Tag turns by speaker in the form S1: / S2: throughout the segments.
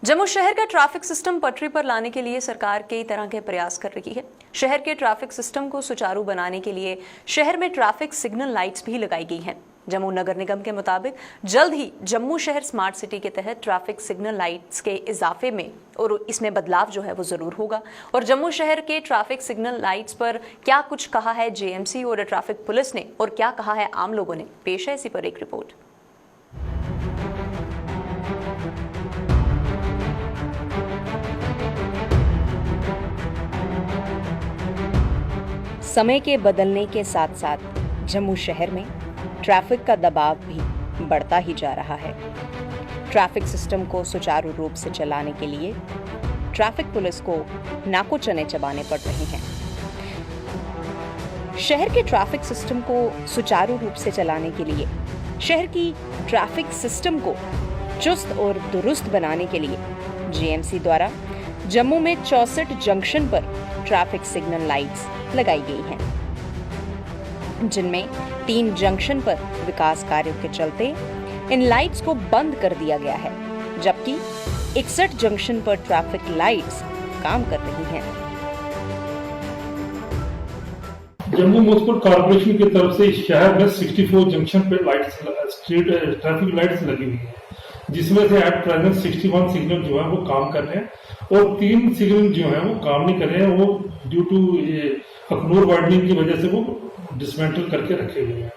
S1: जम्मू शहर का traffic system पटरी पर लाने के लिए सरकार कई तरह के प्रयास कर रही है। शहर के ट्रैफिक सिस्टम को सुचारू बनाने के लिए शहर में ट्रैफिक सिग्नल लाइट्स भी लगाई गई हैं। जम्मू नगर निगम के मुताबिक जल्द ही जम्मू शहर स्मार्ट सिटी के तहत ट्रैफिक सिग्नल लाइट्स के इजाफे में और इसमें बदलाव जो है वो जरूर होगा। और जम्मू शहर के ट्रैफिक सिग्नल लाइट्स पर क्या कुछ कहा है जेएमसी और ट्रैफिक पुलिस ने और क्या कहा है आम लोगों ने, पेश है इसी पर एक रिपोर्ट। समय के बदलने के साथ साथ जम्मू शहर में ट्रैफिक का दबाव भी बढ़ता ही जा रहा है। ट्रैफिक सिस्टम को सुचारू रूप से चलाने के लिए ट्रैफिक पुलिस को नाको चने चबाने पड़ रहे हैं। शहर के ट्रैफिक सिस्टम को सुचारू रूप से चलाने के लिए शहर की ट्रैफिक सिस्टम को चुस्त और दुरुस्त बनाने के लिए जेएमसी द्वारा जम्मू में 64 जंक्शन पर ट्रैफिक सिग्नल लाइट्स लगाई गई हैं, जिनमें 3 जंक्शन पर विकास कार्यों के चलते इन लाइट्स को बंद कर दिया गया है, जबकि 61 जंक्शन पर ट्रैफिक लाइट्स काम कर रही हैं।
S2: जम्मू म्युनिसिपल कॉर्पोरेशन की तरफ से शहर में 64 जंक्शन पे ट्रैफिक लाइट्स लगी हुई है, जिसमें से एट प्रेजेंट 61 सिग्नल जो है वो काम कर रहे हैं और 3 सिग्नल जो है वो काम नहीं कर रहे हैं। वो ड्यू टू अखनूर वार्डनिंग की वजह से वो डिसमेंटल करके रखे हुए हैं।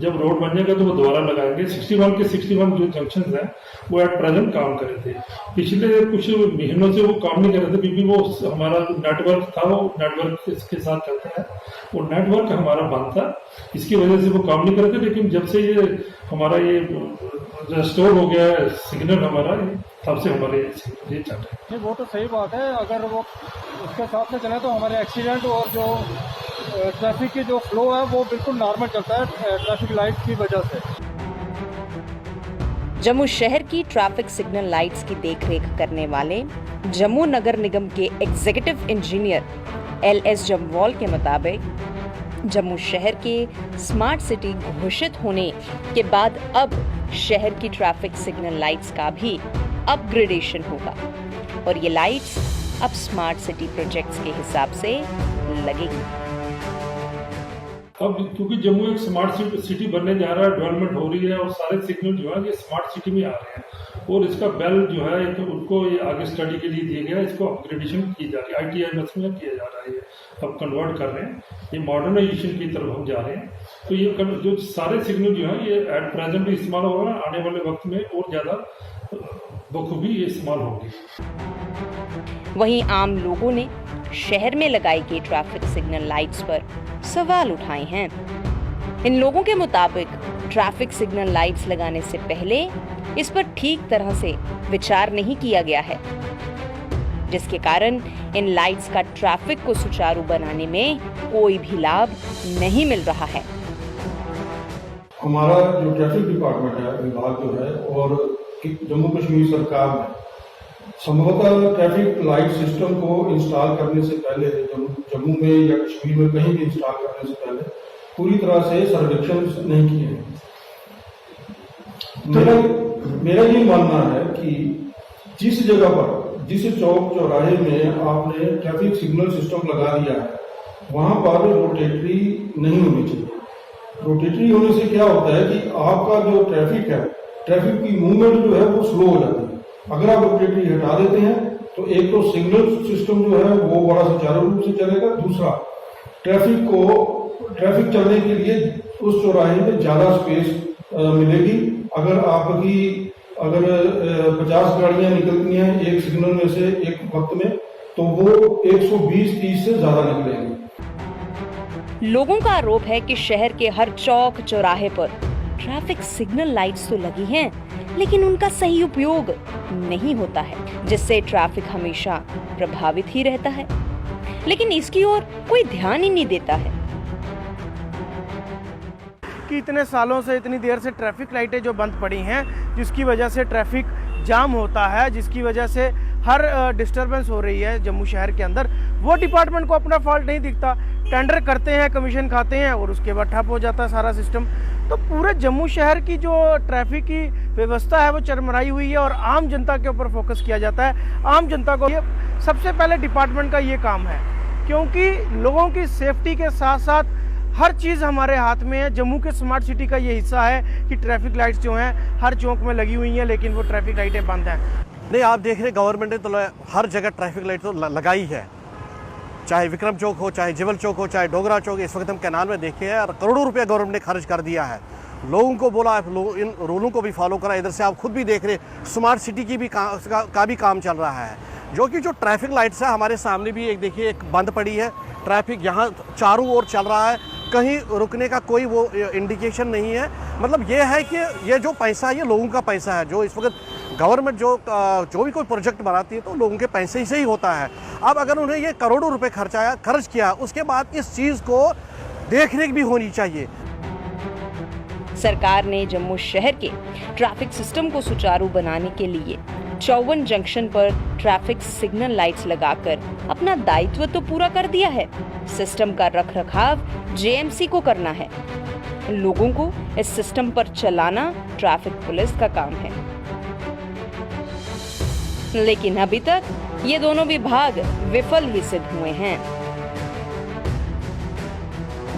S2: जब रोड बन जाएगा तो वो दोबारा लगाएंगे। 61 के 61 जो जंक्शन हैं वो एट प्रेजेंट काम कर रहे थे। पिछले कुछ महीनों से वो काम नहीं कर रहे थे क्योंकि वो हमारा नेटवर्क था, वो नेटवर्क के साथ चलता है, वो नेटवर्क हमारा बंद था, इसकी वजह से वो काम नहीं कर रहे थे। लेकिन जब से ये हमारा ये रेस्टोर हो गया है सिग्नल हमारा, तब से हमारे ये चल रहे हैं।
S3: वो तो सही बात है, अगर वो उसके साथ में चले तो हमारे एक्सीडेंट और जो ट्रैफिक की जो फ्लो है वो बिल्कुल नॉर्मल चलता है ट्रैफिक लाइट की वजह से।
S1: जम्मू शहर की ट्रैफिक सिग्नल लाइट्स की देखरेख करने वाले जम्मू नगर निगम के एग्जीक्यूटिव इंजीनियर LS जम्वाल के मुताबिक जम्मू शहर के स्मार्ट सिटी घोषित होने के बाद अब शहर की ट्रैफिक सिग्नल लाइट्स का भी अपग्रेडेशन होगा और ये लाइट्स अब स्मार्ट सिटी प्रोजेक्ट्स के हिसाब से लगेगी।
S2: अब क्योंकि जम्मू एक स्मार्ट सिटी बनने जा रहा है, डेवलपमेंट हो रही है और सारे सिग्नल जो है ये स्मार्ट सिटी में आ रहे हैं और इसका बेल जो है तो उनको ये आगे स्टडी के लिए दिया गया है। इसको अपग्रेडेशन की जा रही है, ITMS में किया जा रहा है, ये अब कन्वर्ट कर रहे हैं, ये मॉडर्नाइजेशन की तरफ हम जा रहे हैं। तो ये जो सारे सिग्नल जो है ये एट प्रेजेंट भी इस्तेमाल हो रहा है, आने वाले वक्त में और ज्यादा बखूबी ये इस्तेमाल होगी।
S1: वहीं आम लोगों ने शहर में लगाई गई ट्रैफिक सिग्नल लाइट्स पर सवाल उठाए हैं। इन लोगों के मुताबिक ट्रैफिक सिग्नल लाइट्स लगाने से पहले इस पर ठीक तरह से विचार नहीं किया गया है, जिसके कारण इन लाइट्स का ट्रैफिक को सुचारू बनाने में कोई भी लाभ नहीं मिल रहा है।
S4: हमारा जो ट्रैफिक डिपार्टमेंट है, विभाग जो है, और जम्मू कश्मीर सरकार ने संभवतः ट्रैफिक लाइट सिस्टम को इंस्टॉल करने से पहले, जम्मू में या कश्मीर में कहीं भी इंस्टॉल करने से पहले पूरी तरह से सर्वेक्षण नहीं किए हैं। मेरा ये मानना है कि जिस जगह पर, जिस चौक चौराहे में आपने ट्रैफिक सिग्नल सिस्टम लगा दिया है, वहां पर रोटेटरी नहीं होनी चाहिए। रोटेटरी होने से क्या होता है कि आपका जो ट्रैफिक है, ट्रैफिक की मूवमेंट जो है वो स्लो हो जाती है। अगर आप रोटेटरी हटा देते हैं तो एक तो सिग्नल सिस्टम जो है वो बड़ा सुचारू रूप से चलेगा, दूसरा ट्रैफिक चलने के लिए उस चौराहे में ज्यादा स्पेस मिलेगी। अगर 50 गाड़ियां निकलती हैं एक सिग्नल में से एक वक्त में, तो वो 120-30 से ज्यादा निकलेंगी।
S1: लोगों का आरोप है कि शहर के हर चौक चौराहे पर ट्रैफिक सिग्नल लाइट्स तो लगी हैं, लेकिन उनका सही उपयोग नहीं होता है, जिससे ट्रैफिक हमेशा प्रभावित ही रहता है, लेकिन इसकी ओर कोई ध्यान ही नहीं देता है।
S3: कि इतने सालों से, इतनी देर से ट्रैफिक लाइटें जो बंद पड़ी हैं, जिसकी वजह से ट्रैफिक जाम होता है, जिसकी वजह से हर डिस्टरबेंस हो रही है जम्मू शहर के अंदर, वो डिपार्टमेंट को अपना फॉल्ट नहीं दिखता। टेंडर करते हैं, कमीशन खाते हैं और उसके बाद ठप हो जाता है सारा सिस्टम। तो पूरे जम्मू शहर की जो ट्रैफिक की व्यवस्था है वो चरमराई हुई है और आम जनता के ऊपर फोकस किया जाता है। आम जनता को ये सबसे पहले डिपार्टमेंट का ये काम है, क्योंकि लोगों की सेफ्टी के साथ साथ हर चीज़ हमारे हाथ में है। जम्मू के स्मार्ट सिटी का ये हिस्सा है कि ट्रैफिक लाइट्स जो हैं हर चौक में लगी हुई हैं, लेकिन वो ट्रैफिक लाइटें बंद हैं।
S5: नहीं, आप देख रहे गवर्नमेंट ने तो हर जगह ट्रैफिक लाइट तो लगाई है, चाहे विक्रम चौक हो, चाहे जिवल चौक हो, चाहे डोगरा चौक। इस वक्त हम कैनाल में देखे हैं और करोड़ों रुपया गवर्नमेंट ने खर्च कर दिया है। लोगों को बोला इन रूलों को भी फॉलो करा। इधर से आप खुद भी देख रहे स्मार्ट सिटी की भी का भी काम चल रहा है, जो ट्रैफिक लाइट्स है हमारे सामने भी एक देखिए एक बंद पड़ी है। ट्रैफिक यहाँ चारों ओर चल रहा है, कहीं रुकने का कोई वो इंडिकेशन नहीं है। मतलब ये है कि ये जो पैसा है ये लोगों का पैसा है। जो इस वक्त गवर्नमेंट जो भी कोई प्रोजेक्ट बनाती है तो लोगों के पैसे से ही होता है। अब अगर उन्हें ये करोड़ों रुपए खर्च किया, उसके बाद इस चीज़ को देखरेख भी होनी चाहिए।
S1: सरकार ने जम्मू शहर के ट्रैफिक सिस्टम को सुचारू बनाने के लिए 54 जंक्शन पर ट्रैफिक सिग्नल लाइट्स लगाकर अपना दायित्व तो पूरा कर दिया है। सिस्टम का रखरखाव जेएमसी को करना है। लोगों को इस सिस्टम पर चलाना ट्रैफिक पुलिस का काम है। लेकिन अभी तक ये दोनों विभाग विफल ही सिद्ध हुए हैं।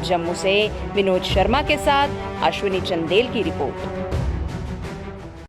S1: जम्मू से विनोद शर्मा के साथ अश्विनी चंदेल की रिपोर्ट।